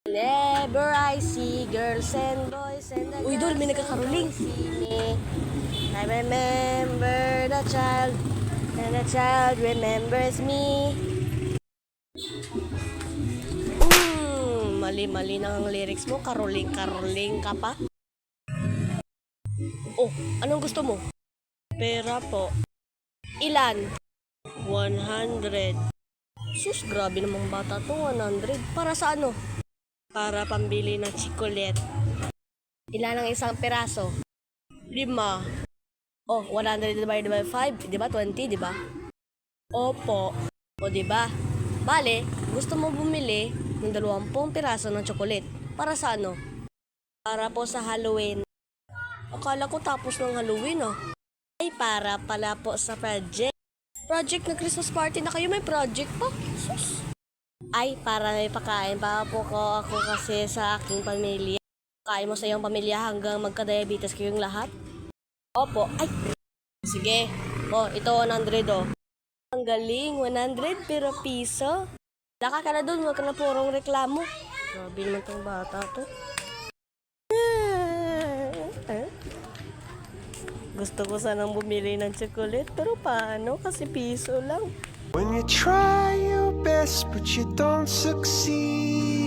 Whenever I see girls and boys and the Uy, Dol, may nagkakaroling. I remember the child and the child remembers me. Mali-mali na ang lyrics mo. Karoling ka pa. Oh, anong gusto mo? Pera po. Ilan? 100. Sus, grabe namang bata to. 100. Para sa ano? Para pambili ng chikolet. Ilan ang isang peraso? 5. Oh, 100 divided by 5. Diba? 20, diba? Opo. O, diba? Bale, gusto mo bumili ng 20 piraso ng chocolate. Para sa ano? Para po sa Halloween. Akala ko tapos ng Halloween, ah. Ay, para pala po sa project. Project na Christmas party na kayo, may project pa. Sus. Ay, para may pakain pa po ko ako kasi sa aking pamilya. Kain mo sa iyong pamilya hanggang magka-diabetes kayong lahat? Opo. Ay, sige. Oh, ito 100, oh. Ang galing, 100 pero piso. Laka ka na dun, huwag ka na purong reklamo. Grabe naman tong bata to. Gusto ko sanang bumili ng chocolate, pero paano? Kasi piso lang. When you try your best but you don't succeed.